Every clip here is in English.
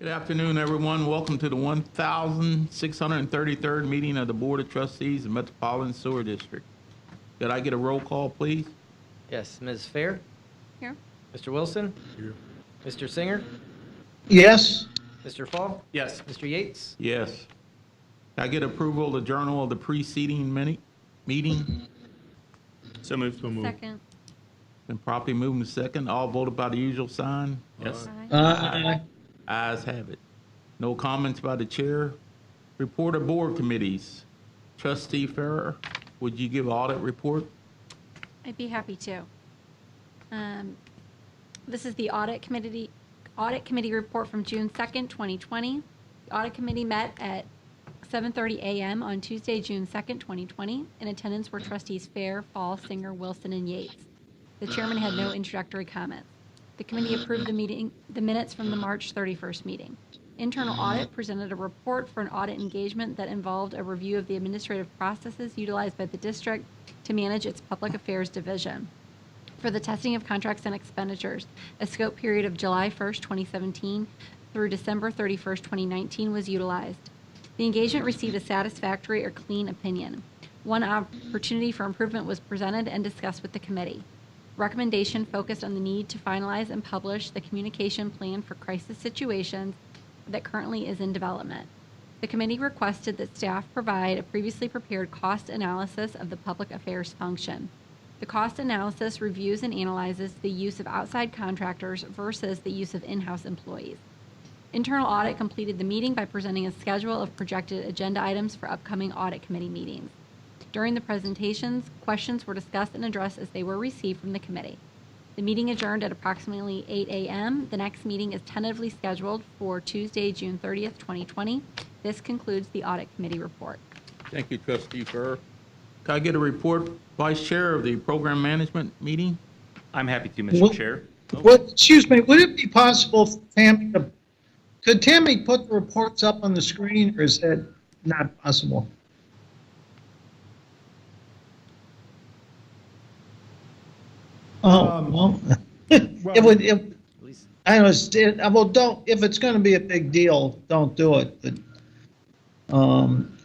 Good afternoon, everyone. Welcome to the 1,633rd meeting of the Board of Trustees of Metropolitan Sewer District. Could I get a roll call, please? Yes, Ms. Fair? Here. Mr. Wilson? Here. Mr. Singer? Yes. Mr. Fall? Yes. Mr. Yates? Yes. Could I get approval of the journal of the preceding meeting? So moved. Second. Been properly moved and second. All voted by the usual sign? Yes. Aye. Ayes have it. No comments by the chair. Report of board committees. Trustee Farrer, would you give audit report? I'd be happy to. This is the audit committee report from June 2nd, 2020. The audit committee met at 7:30 a.m. on Tuesday, June 2nd, 2020. In attendance were trustees Fair, Fall, Singer, Wilson, and Yates. The chairman had no introductory comments. The committee approved the minutes from the March 31st meeting. Internal audit presented a report for an audit engagement that involved a review of the administrative processes utilized by the district to manage its public affairs division. For the testing of contracts and expenditures, a scope period of July 1st, 2017 through December 31st, 2019 was utilized. The engagement received a satisfactory or clean opinion. One opportunity for improvement was presented and discussed with the committee. Recommendation focused on the need to finalize and publish the communication plan for crisis situations that currently is in development. The committee requested that staff provide a previously prepared cost analysis of the public affairs function. The cost analysis reviews and analyzes the use of outside contractors versus the use of in-house employees. Internal audit completed the meeting by presenting a schedule of projected agenda items for upcoming audit committee meetings. During the presentations, questions were discussed and addressed as they were received from the committee. The meeting adjourned at approximately 8 a.m. The next meeting is tentatively scheduled for Tuesday, June 30th, 2020. This concludes the audit committee report. Thank you, Trustee Farrer. Could I get a report, Vice Chair of the Program Management meeting? I'm happy to, Mr. Chair. Excuse me, would it be possible for Tammy could Tammy put the reports up on the screen, or is that not possible? Oh, well, it would, I understand, well, don't, if it's gonna be a big deal, don't do it, but,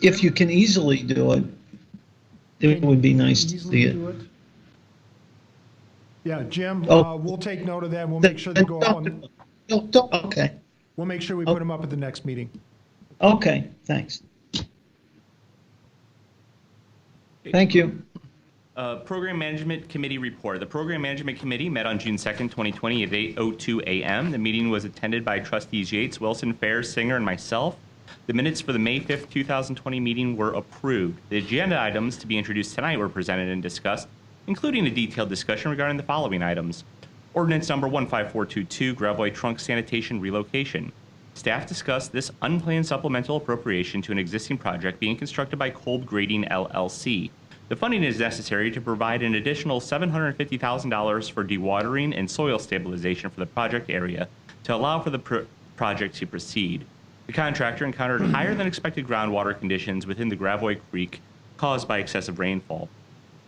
if you can easily do it, it would be nice to see it. Yeah, Jim, Oh. we'll take note of that, and we'll make sure they go up on, Okay, we'll make sure we put them up at the next meeting. okay, thanks. Thank you. Program Management Committee report. The Program Management Committee met on June 2nd, 2020 at 8:02 a.m. The meeting was attended by Trustees Yates, Wilson, Fair, Singer, and myself. The minutes for the May 5th, 2020 meeting were approved. The agenda items to be introduced tonight were presented and discussed, including a detailed discussion regarding the following items. Ordinance number 15422, Gravois Trunk Sanitation Relocation. Staff discussed this unplanned supplemental appropriation to an existing project being constructed by Cold Grading LLC. The funding is necessary to provide an additional $750,000 for dewatering and soil stabilization for the project area to allow for the project to proceed. The contractor encountered higher than expected groundwater conditions within the Gravois Creek caused by excessive rainfall.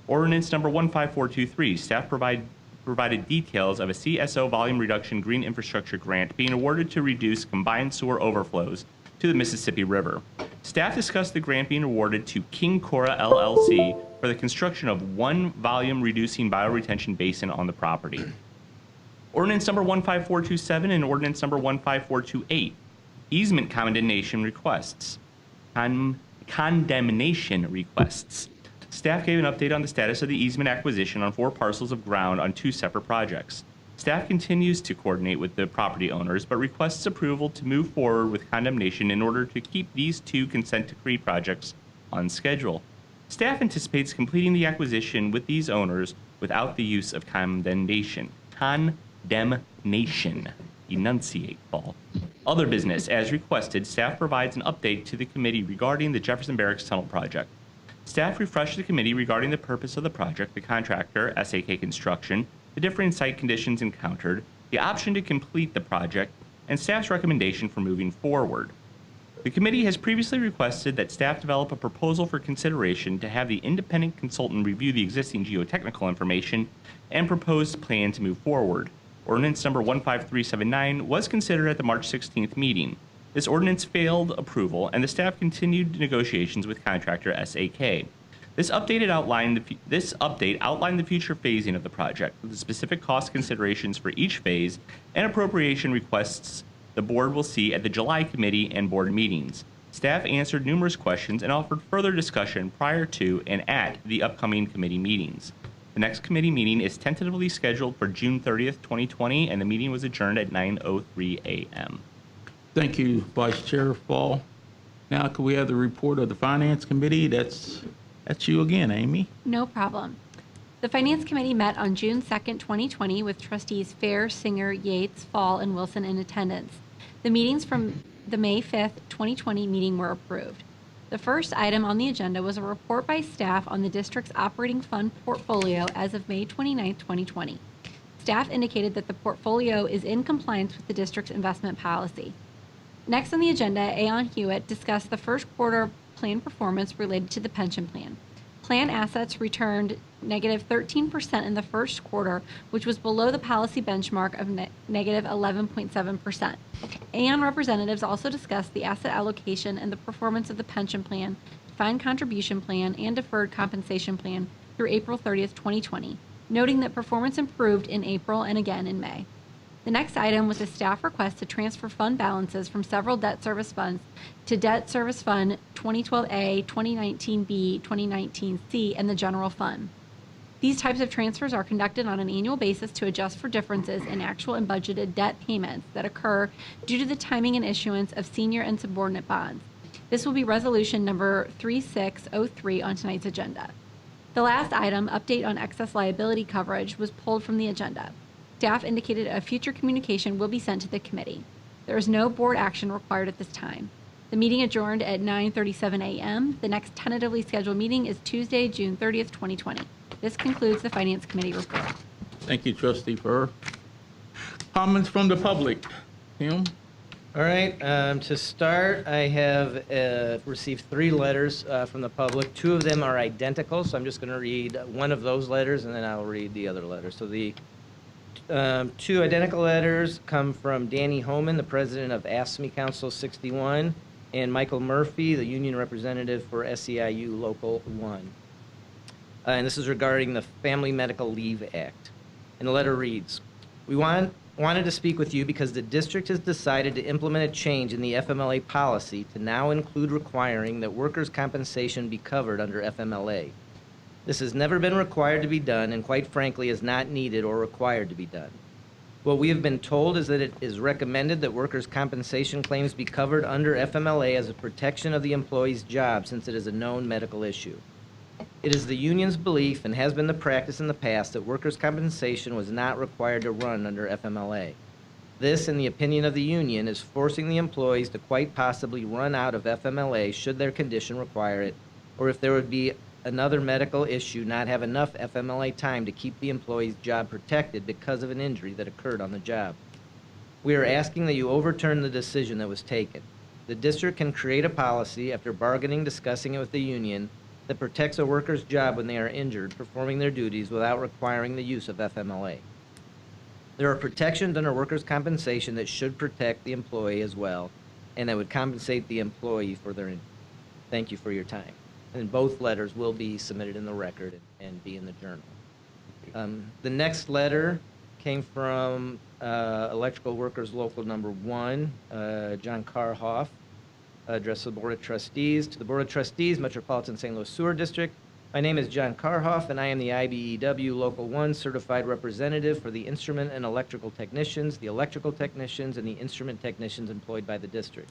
Ordinance number 15423, staff provided details of a CSO volume reduction green infrastructure grant being awarded to reduce combined sewer overflows to the Mississippi River. Staff discussed the grant being awarded to King Cora LLC for the construction of one volume reducing bioretention basin on the property. Ordinance number 15427 and ordinance number 15428, easement condemnation requests. Condemnation requests. Staff gave an update on the status of the easement acquisition on 4 parcels of ground on 2 separate projects. Staff continues to coordinate with the property owners, but requests approval to move forward with condemnation in order to keep these 2 consent decree projects on schedule. Staff anticipates completing the acquisition with these owners without the use of condemnation. Condemnation. Enunciate, Paul. Other business. As requested, staff provides an update to the committee regarding the Jefferson Barracks Tunnel project. Staff refreshed the committee regarding the purpose of the project, the contractor, SAK Construction, the differing site conditions encountered, the option to complete the project, and staff's recommendation for moving forward. The committee has previously requested that staff develop a proposal for consideration to have the independent consultant review the existing geotechnical information and proposed plan to move forward. Ordinance number 15379 was considered at the March 16th meeting. This ordinance failed approval, and the staff continued negotiations with contractor SAK. This update outlined the future phasing of the project, with the specific cost considerations for each phase and appropriation requests the board will see at the July committee and board meetings. Staff answered numerous questions and offered further discussion prior to and at the upcoming committee meetings. The next committee meeting is tentatively scheduled for June 30th, 2020, and the meeting was adjourned at 9:03 a.m. Thank you, Vice Chair Fall. Now, could we have the report of the Finance Committee? That's you again, Amy. No problem. The Finance Committee met on June 2nd, 2020, with trustees Fair, Singer, Yates, Fall, and Wilson in attendance. The meetings from the May 5th, 2020 meeting were approved. The first item on the agenda was a report by staff on the district's operating fund portfolio as of May 29th, 2020. Staff indicated that the portfolio is in compliance with the district's investment policy. Next on the agenda, Aon Hewitt discussed the first quarter plan performance related to the pension plan. Plan assets returned negative 13% in the first quarter, which was below the policy benchmark of negative 11.7%. Aon representatives also discussed the asset allocation and the performance of the pension plan, defined contribution plan, and deferred compensation plan through April 30th, 2020, noting that performance improved in April and again in May. The next item was a staff request to transfer fund balances from several debt service funds to Debt Service Fund 2012A, 2019B, 2019C, and the General Fund. These types of transfers are conducted on an annual basis to adjust for differences in actual and budgeted debt payments that occur due to the timing and issuance of senior and subordinate bonds. This will be resolution number 3603 on tonight's agenda. The last item, update on excess liability coverage, was pulled from the agenda. Staff indicated a future communication will be sent to the committee. There is no board action required at this time. The meeting adjourned at 9:37 a.m. The next tentatively scheduled meeting is Tuesday, June 30th, 2020. This concludes the Finance Committee report. Thank you, Trustee Furr. Comments from the public. Tim? All right, to start, I have received 3 letters from the public. 2 of them are identical, so I'm just going to read one of those letters, and then I'll read the other letter. So the 2 identical letters come from Danny Homan, the president of AFSCME Council 61, and Michael Murphy, the union representative for SEIU Local 1. And this is regarding the Family Medical Leave Act. And the letter reads, we wanted to speak with you because the district has decided to implement a change in the FMLA policy to now include requiring that workers' compensation be covered under FMLA. This has never been required to be done and quite frankly is not needed or required to be done. What we have been told is that it is recommended that workers' compensation claims be covered under FMLA as a protection of the employee's job since it is a known medical issue. It is the union's belief and has been the practice in the past that workers' compensation was not required to run under FMLA. This, in the opinion of the union, is forcing the employees to quite possibly run out of FMLA should their condition require it, or if there would be another medical issue, not have enough FMLA time to keep the employee's job protected because of an injury that occurred on the job. We are asking that you overturn the decision that was taken. The district can create a policy after bargaining, discussing it with the union, that protects a worker's job when they are injured performing their duties without requiring the use of FMLA. There are protections under workers' compensation that should protect the employee as well, and that would compensate the employee for their injury. Thank you for your time. And both letters will be submitted in the record and be in the journal. The next letter came from Electrical Workers Local Number 1, John Karhoff, addressed to the Board of Trustees. To the Board of Trustees, Metropolitan St. Louis Sewer District. My name is John Karhoff, and I am the IBEW Local 1 Certified Representative for the Instrument and Electrical Technicians, the Electrical Technicians, and the Instrument Technicians employed by the district.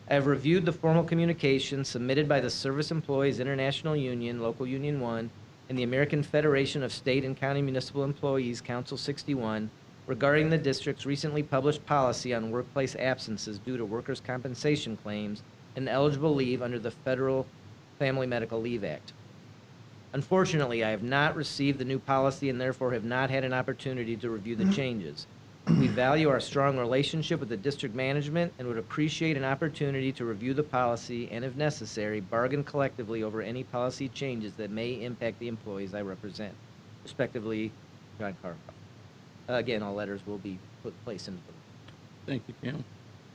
I have reviewed the formal communication submitted by the Service Employees International Union, Local Union 1, and the American Federation of State and County Municipal Employees, Council 61, regarding the district's recently published policy on workplace absences due to workers' compensation claims and eligible leave under the Federal Family Medical Leave Act. Unfortunately, I have not received the new policy and therefore have not had an opportunity to review the changes. We value our strong relationship with the district management and would appreciate an opportunity to review the policy and, if necessary, bargain collectively over any policy changes that may impact the employees I represent. Respectively, John Karhoff. Again, all letters will be placed into the. Thank you, Jim.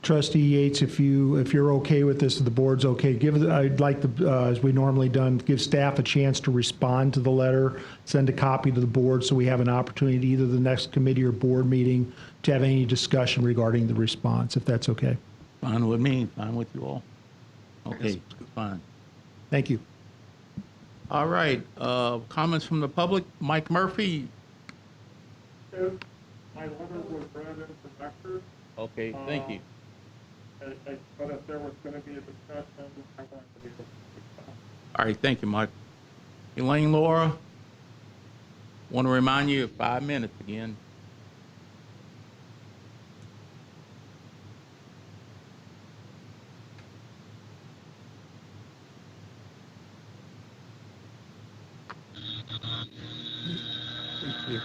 Trustee Yates, if you're okay with this, if the board's okay, I'd like to, as we normally done, give staff a chance to respond to the letter, send a copy to the board so we have an opportunity, either the next committee or board meeting, to have any discussion regarding the response, if that's okay. Fine with me, fine with you all. Okay, fine. Thank you. All right, comments from the public. Mike Murphy. My letter was read into record. Okay, thank you. But if there was going to be a discussion, I wanted to be able to speak. All right, thank you, Mike. Elaine Laura, want to remind you of 5 minutes again. Thank you.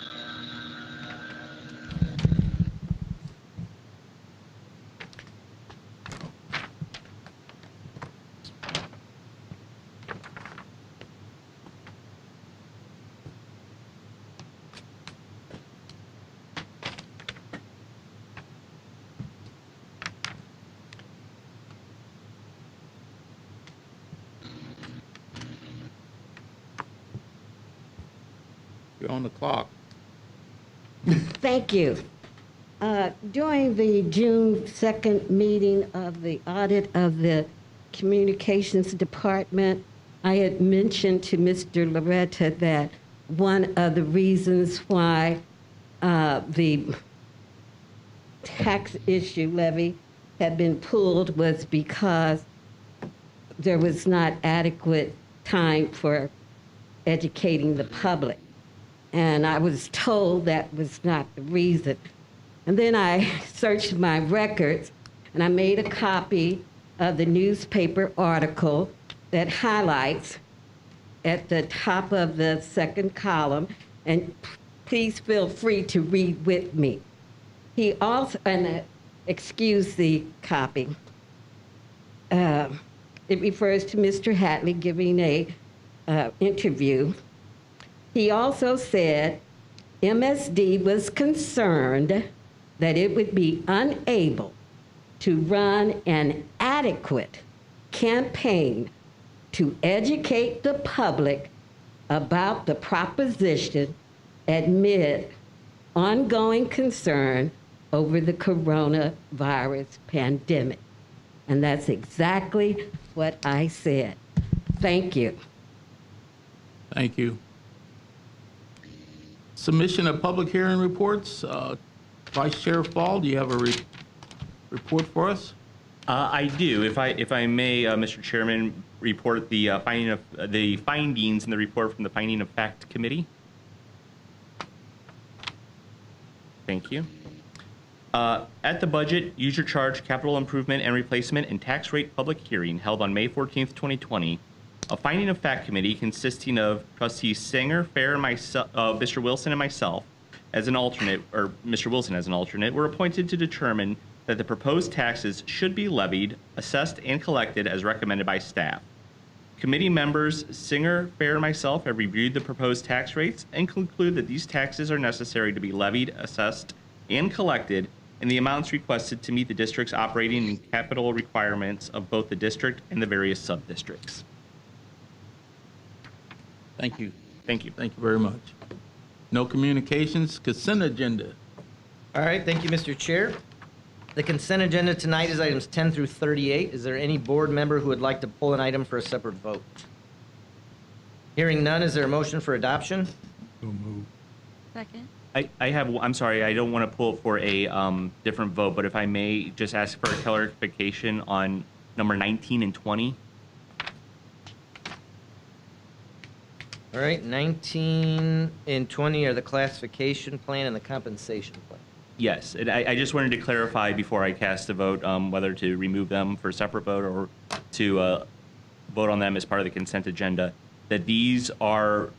You're on the clock. Thank you. During the June 2nd meeting of the audit of the Communications Department, I had mentioned to Mr. Loretta that one of the reasons why the tax issue levy had been pulled was because there was not adequate time for educating the public. And I was told that was not the reason. And then I searched my records, and I made a copy of the newspaper article that highlights at the top of the second column, and please feel free to read with me. He also, and excuse the copy, it refers to Mr. Hatley giving a interview. He also said MSD was concerned that it would be unable to run an adequate campaign to educate the public about the proposition amid ongoing concern over the coronavirus pandemic. And that's exactly what I said. Thank you. Thank you. Submission of public hearing reports. Vice Chair Fall, do you have a report for us? I do. If I may, Mr. Chairman, report the findings in the report from the Finding of Fact Committee. Thank you. At the budget, user charge, capital improvement and replacement, and tax rate public hearing held on May 14th, 2020, a Finding of Fact Committee consisting of Trustees Singer, Fair, and myself, Mr. Wilson and myself as an alternate, or Mr. Wilson as an alternate, were appointed to determine that the proposed taxes should be levied, assessed, and collected as recommended by staff. Committee members Singer, Fair, and myself have reviewed the proposed tax rates and conclude that these taxes are necessary to be levied, assessed, and collected in the amounts requested to meet the district's operating and capital requirements of both the district and the various sub-districts. Thank you. Thank you. Thank you very much. No communications, consent agenda. All right, thank you, Mr. Chair. The consent agenda tonight is items 10 through 38. Is there any board member who would like to pull an item for a separate vote? Hearing none, is there a motion for adoption? Second. I have, I'm sorry, I don't want to pull it for a different vote, but if I may just ask for a clarification on number 19 and 20. All right, 19 and 20 are the classification plan and the compensation plan. Yes, and I just wanted to clarify before I cast a vote whether to remove them for a separate vote or to vote on them as part of the consent agenda, that these are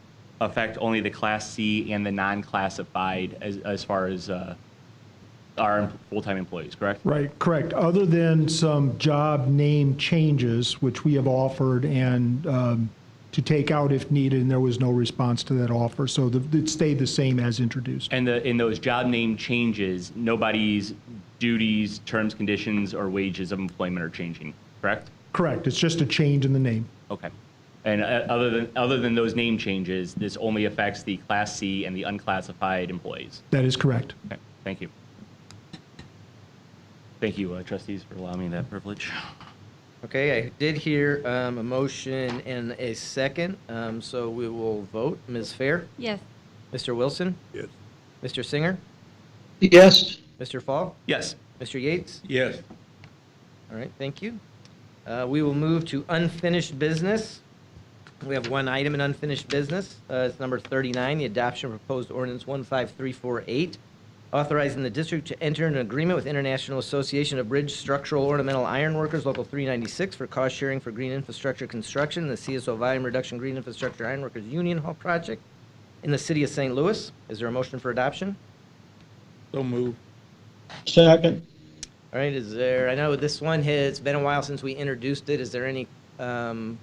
affect only the Class C and the non-classified as far as our full-time employees, correct? Right, correct. Other than some job name changes, which we have offered and to take out if needed, and there was no response to that offer. So it stayed the same as introduced. And in those job name changes, nobody's duties, terms, conditions, or wages of employment are changing, correct? Correct. It's just a change in the name. Okay. And other than those name changes, this only affects the Class C and the unclassified employees. That is correct. Okay. Thank you. Thank you, trustees, for allowing me that privilege. Okay, I did hear a motion and a second, so we will vote. Ms. Fair? Yes. Mr. Wilson? Yes. Mr. Singer? Yes. Mr. Fall? Yes. Mr. Yates? Yes. All right, thank you. We will move to unfinished business. We have one item in unfinished business. It's number 39, the adoption of proposed ordinance 15348, authorizing the district to enter into an agreement with International Association of Bridge Structural Ornamental Iron Workers, Local 396, for cost sharing for green infrastructure construction in the CSO Volume Reduction Green Infrastructure Iron Workers Union Hall project in the city of St. Louis. Is there a motion for adoption? So move. Second. All right, I know this one it's been a while since we introduced it. Is there any comment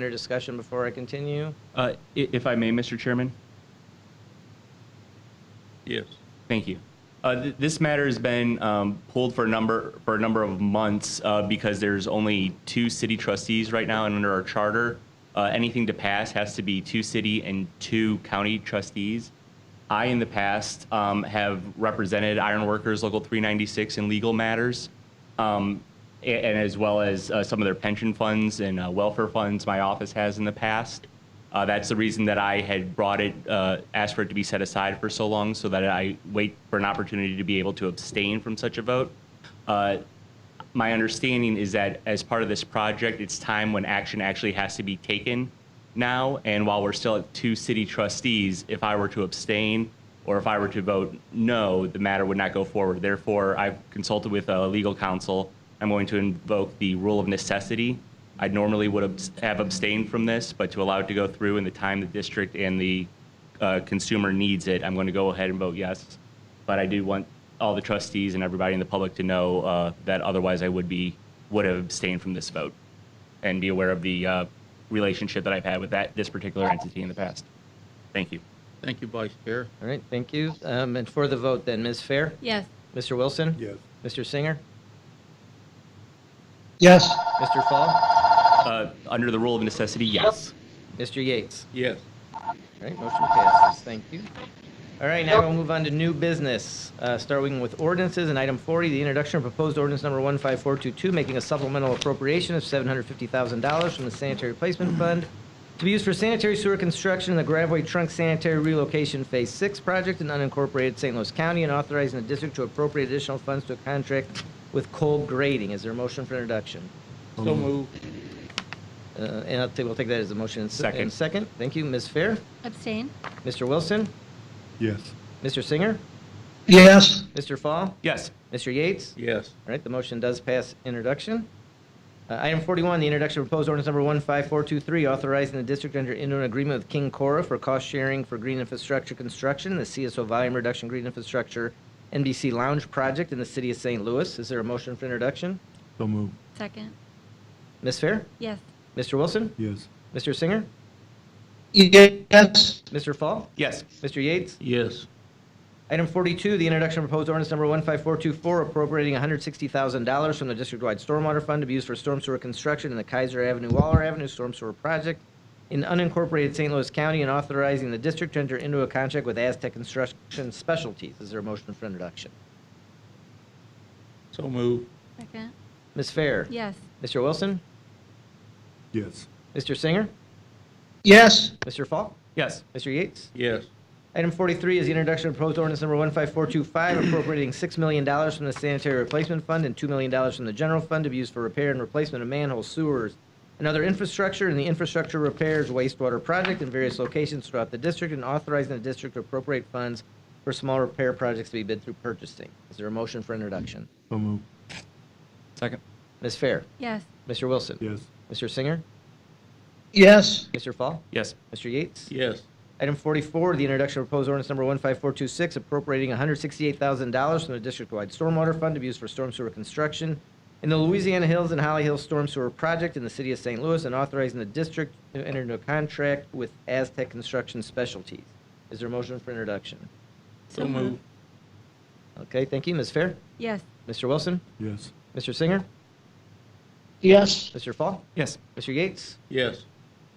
or discussion before I continue? If I may, Mr. Chairman? Yes. Thank you. This matter has been pulled for a number of months because there's only 2 city trustees right now, and under our charter, anything to pass has to be 2 city and 2 county trustees. I, in the past, have represented iron workers, Local 396, in legal matters, and as well as some of their pension funds and welfare funds my office has in the past. That's the reason that I had asked for it to be set aside for so long, so that I wait for an opportunity to be able to abstain from such a vote. My understanding is that as part of this project, it's time when action actually has to be taken now, and while we're still at 2 city trustees, if I were to abstain or if I were to vote no, the matter would not go forward. Therefore, I've consulted with legal counsel. I'm going to invoke the rule of necessity. I normally would have abstained from this, but to allow it to go through in the time the district and the consumer needs it, I'm going to go ahead and vote yes. But I do want all the trustees and everybody in the public to know that otherwise I would have abstained from this vote and be aware of the relationship that I've had with this particular entity in the past. Thank you. Thank you, Vice Chair. All right, thank you. And for the vote then, Ms. Fair? Yes. Mr. Wilson? Yes. Mr. Singer? Yes. Mr. Fall? Under the rule of necessity, yes. Mr. Yates? Yes. All right, motion passes. Thank you. All right, now we'll move on to new business, starting with ordinances. And item 40, the introduction of proposed ordinance number 15422, making a supplemental appropriation of $750,000 from the Sanitary Replacement Fund to be used for sanitary sewer construction in the Graveway Trunk Sanitary Relocation Phase 6 project in unincorporated St. Louis County, and authorizing the district to appropriate additional funds to a contract with Cole Grading. Is there a motion for introduction? So move. And we'll take that as a motion in Second. second. Thank you. Ms. Fair? Abstain? Mr. Wilson? Yes. Mr. Singer? Yes. Mr. Fall? Yes. Mr. Yates? Yes. All right, the motion does pass introduction. Item 41, the introduction of proposed ordinance number 15423, authorizing the district to enter into an agreement with King Cora for cost sharing for green infrastructure construction in the CSO Volume Reduction Green Infrastructure NBC Lounge project in the city of St. Louis. Is there a motion for introduction? So move. Second? Ms. Fair? Yes. Mr. Wilson? Yes. Mr. Singer? Yes. Mr. Fall? Yes. Mr. Yates? Yes. Item 42, the introduction of proposed ordinance number 15424, appropriating $160,000 from the district-wide stormwater fund to be used for storm sewer construction in the Kaiser Avenue, Waller Avenue storm sewer project in unincorporated St. Louis County, and authorizing the district to enter into a contract with Aztec Construction Specialties. Is there a motion for introduction? So move. Second? Ms. Fair? Yes. Mr. Wilson? Yes. Mr. Singer? Yes. Mr. Fall? Yes. Mr. Yates? Yes. Item 43 is the introduction of proposed ordinance number 15425, appropriating $6 million from the Sanitary Replacement Fund and $2 million from the General Fund to be used for repair and replacement of manholes, sewers, and other infrastructure in the infrastructure repairs wastewater project in various locations throughout the district, and authorizing the district to appropriate funds for small repair projects to be bid through purchasing. Is there a motion for introduction? So move. Second. Ms. Fair? Yes. Mr. Wilson? Yes. Mr. Singer? Yes. Mr. Fall? Yes. Mr. Yates? Yes. Item 44, the introduction of proposed ordinance number 15426, appropriating $168,000 from the district-wide stormwater fund to be used for storm sewer construction in the Louisiana Hills and Holly Hill Storm Sewer Project in the city of St. Louis and authorizing the district to enter into a contract with Aztec Construction Specialties. Is there a motion for introduction? So moved. Okay, thank you. Ms. Fair? Yes. Mr. Wilson? Yes. Mr. Singer? Yes. Mr. Fall? Yes. Mr. Yates? Yes.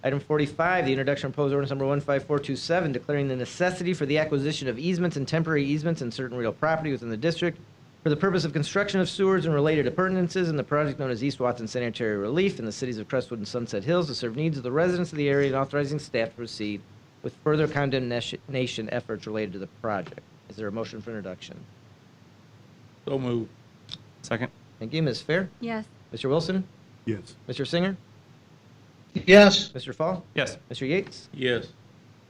Item 45, the introduction of proposed ordinance number 15427, declaring the necessity for the acquisition of easements and temporary easements and certain real property within the district for the purpose of construction of sewers and related appurtenances in the project known as East Watson Sanitary Relief in the cities of Crestwood and Sunset Hills to serve needs of the residents of the area and authorizing staff to proceed with further condemnation efforts related to the project. Is there a motion for introduction? So moved. Second. Thank you. Ms. Fair? Yes. Mr. Wilson? Yes. Mr. Singer? Yes. Mr. Fall? Yes. Mr. Yates? Yes.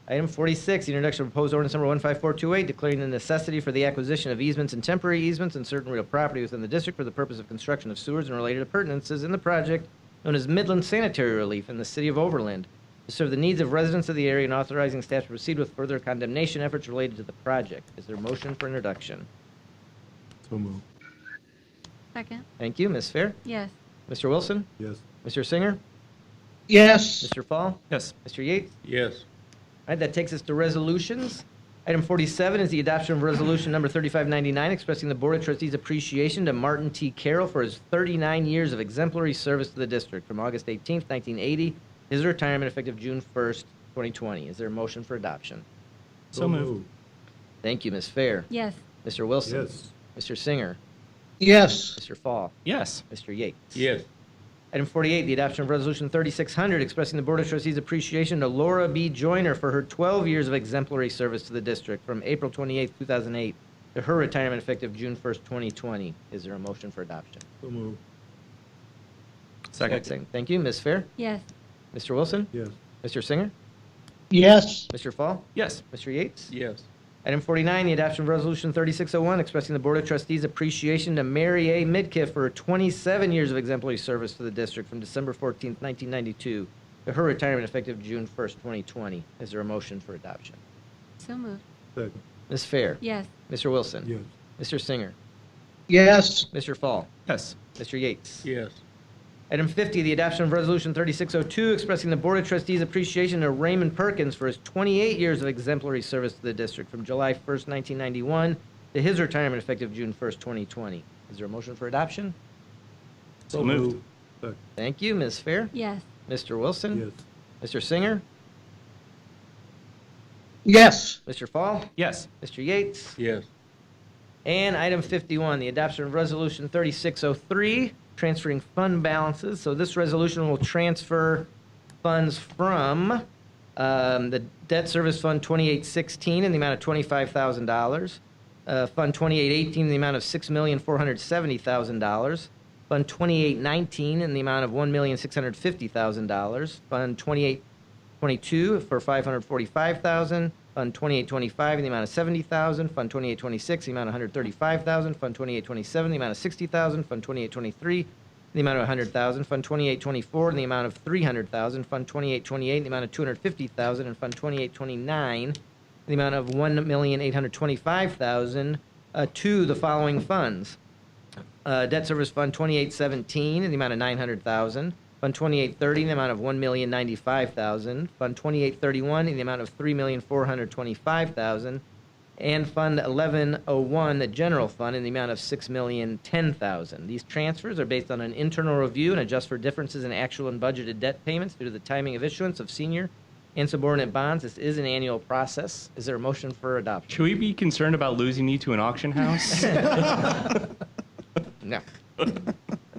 Item 46, the introduction of proposed ordinance number 15428, declaring the necessity for the acquisition of easements and temporary easements and certain real property within the district for the purpose of construction of sewers and related appurtenances in the project known as Midland Sanitary Relief in the city of Overland to serve the needs of residents of the area and authorizing staff to proceed with further condemnation efforts related to the project. Is there a motion for introduction? So moved. Second. Thank you. Ms. Fair? Yes. Mr. Wilson? Yes. Mr. Singer? Yes. Mr. Fall? Yes. Mr. Yates? Yes. All right, that takes us to resolutions. Item 47 is the adoption of resolution number 3599, expressing the Board of Trustees' appreciation to Martin T. Carroll for his 39 years of exemplary service to the district from August 18th, 1980, his retirement effective June 1st, 2020. Is there a motion for adoption? So moved. Thank you, Ms. Fair. Yes. Mr. Wilson? Yes. Mr. Singer? Yes. Mr. Fall? Yes. Mr. Yates? Yes. Item 48, the adoption of Resolution 3600, expressing the Board of Trustees' appreciation to Laura B. Joyner for her 12 years of exemplary service to the district from April 28, 2008 to her retirement effective June 1st, 2020. Is there a motion for adoption? So moved. Second. Thank you. Ms. Fair? Yes. Mr. Wilson? Yes. Mr. Singer? Yes. Mr. Fall? Yes. Mr. Yates? Yes. Item 49, the adoption of Resolution 3601, expressing the Board of Trustees' appreciation to Mary A. Midkiff for her 27 years of exemplary service to the district from December 14th, 1992 to her retirement effective June 1st, 2020. Is there a motion for adoption? So moved. Second. Ms. Fair? Yes. Mr. Wilson? Yes. Mr. Singer? Yes. Mr. Fall? Yes. Mr. Yates? Yes. Item 50, the adoption of Resolution 3602, expressing the Board of Trustees' appreciation to Raymond Perkins for his 28 years of exemplary service to the district from July 1st, 1991 to his retirement effective June 1st, 2020. Is there a motion for adoption? So moved. Second. Thank you. Ms. Fair? Yes. Mr. Wilson? Yes. Mr. Singer? Yes. Mr. Fall? Yes. Mr. Yates? Yes. And item 51, the adoption of Resolution 3603, transferring fund balances. So this resolution will transfer funds from the Debt Service Fund 2816 in the amount of $25,000, Fund 2818 in the amount of $6,470,000, Fund 2819 in the amount of $1,650,000, Fund 2822 for $545,000, Fund 2825 in the amount of $70,000, Fund 2826 in the amount of $135,000, Fund 2827 in the amount of $60,000, Fund 2823 in the amount of $100,000, Fund 2824 in the amount of $300,000, Fund 2828 in the amount of $250,000, and Fund 2829 in the amount of $1,825,000 to the following funds. Debt Service Fund 2817 in the amount of $900,000, Fund 2830 in the amount of $1,095,000, Fund 2831 in the amount of $3,425,000, and Fund 1101, the General Fund, in the amount of $6,010,000. These transfers are based on an internal review and adjust for differences in actual and budgeted debt payments due to the timing of issuance of senior and subordinate bonds. This is an annual process. Is there a motion for adoption? Should we be concerned about losing you to an auction house? No.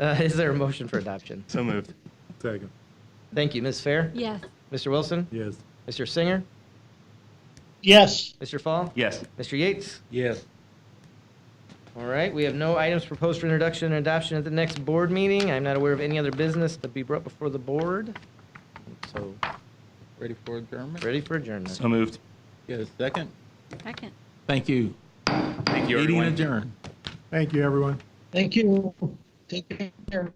Is there a motion for adoption? So moved. Second. Thank you. Ms. Fair? Yes. Mr. Wilson? Yes. Mr. Singer? Yes. Mr. Fall? Yes. Mr. Yates? Yes. All right, we have no items proposed for introduction and adoption at the next board meeting. I'm not aware of any other business to be brought before the board. So, Ready for adjournment? ready for adjournment. So moved. Get a second? Second. Thank you. Thank you, Meeting everyone. adjourned. Thank you, everyone. Thank you. Take care.